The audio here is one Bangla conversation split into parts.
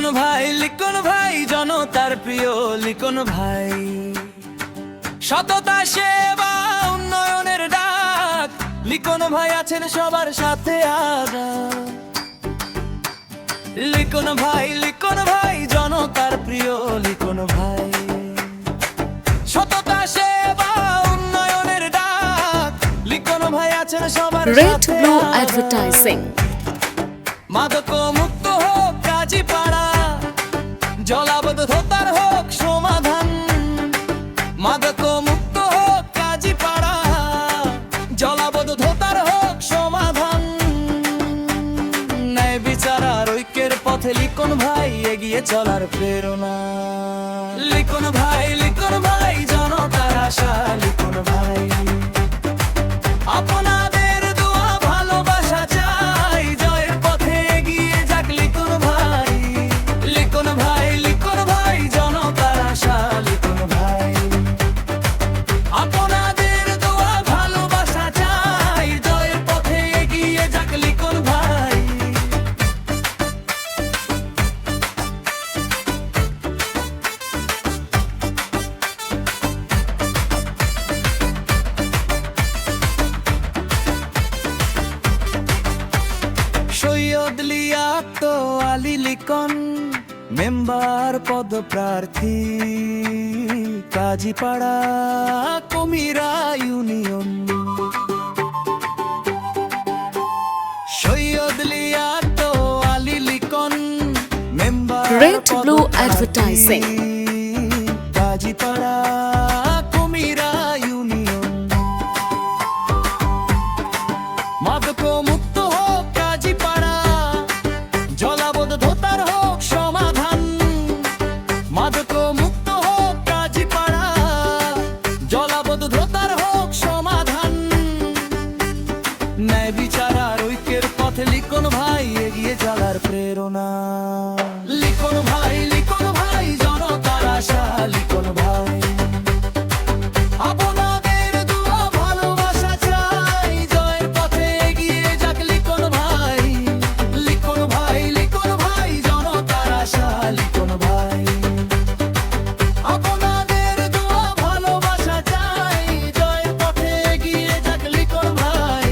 লিখন ভাই জনতার প্রিয় লিখন ভাই, সততা সেবা উন্নয়নের ডাক, লিখন ভাই আছেন সবার সাথে আদা। লিখন ভাই জনতার প্রিয় লিখন ভাই, সততা সেবা উন্নয়নের ডাক, লিখন ভাই আছেন সবার রেড সাথে ব্লু আদা। অ্যাডভার্টাইজিং। মাদক মুক্ত হোক কাজীপাড়া, জলাবদ্ধতার হোক সমাধান। মাদক মুক্ত হোক কাজীপাড়া, জলাবদ্ধতার হোক সমাধান। ন্যায় বিচার আর ঐক্যের পথে লিখন ভাই এগিয়ে চলার প্রেরণা। লিখন ভাই জনতার আশা, লিখন ভাই আপনাদের দোয়া ভালোবাসা চাই, জয়ের পথে এগিয়ে যাক লিখন ভাই। লিখন ভাই জনতার আশা, লিখন ভাই আপনাদের দোয়া ভালোবাসা চাই, জয়ের পথে এগিয়ে যাক লিখন ভাই। সৈয়দ লিয়াকত আলী লিখন, মেম্বার পদপ্রার্থী, Kazipara Kumira union. Syed Liaquat Ali Likhon, member red blue advertising. Kazipara Kumira union. মাদক মুক্ত হোক কাজীপাড়া, জলাবদ্ধতার হোক সমাধান। মাদক মুক্ত হোক কাজীপাড়া, জলাবদ্ধতার হোক সমাধান। ন্যায় বিচার আর ঐক্যের পথে লিখন ভাই এগিয়ে চলার প্রেরণা। লিখন ভাই জনতার আশা, লিখন ভাই আপনাদের দোয়া ভালোবাসা চাই, জয়ের পথে এগিয়ে যাক লিখন ভাই। লিখন ভাই জনতার আশা, লিখন ভাই আপনাদের দোয়া ভালোবাসা চাই, জয়ের পথে এগিয়ে যাক লিখন ভাই।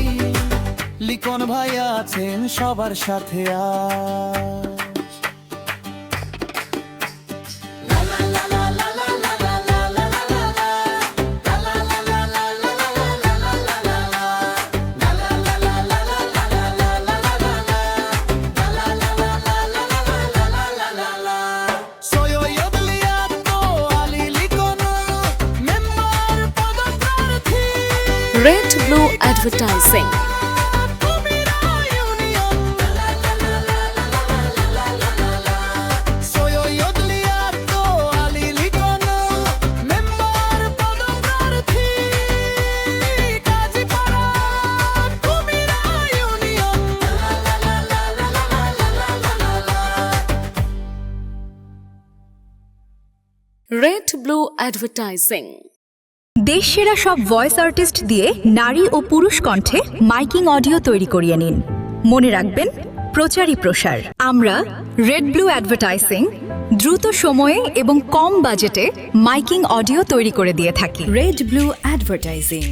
লিখন ভাই আছেন সবার সাথে আজ। সৈয়দ লিয়াকত আলী লিখন, মেম্বার পদপ্রার্থী, red blue advertising. Kumira union. Syed Liaquat Ali Likhon, member পদপ্রার্থী, Kazipara Kumira union. Red blue advertising. দেশসেরা সব ভয়েস আর্টিস্ট দিয়ে নারী ও পুরুষ কণ্ঠে মাইকিং অডিও তৈরি করিয়ে নিন। মনে রাখবেন, প্রচারই প্রসার। আমরা রেড ব্লু অ্যাডভার্টাইজিং দ্রুত সময়ে এবং কম বাজেটে মাইকিং অডিও তৈরি করে দিয়ে থাকি। Red blue advertising.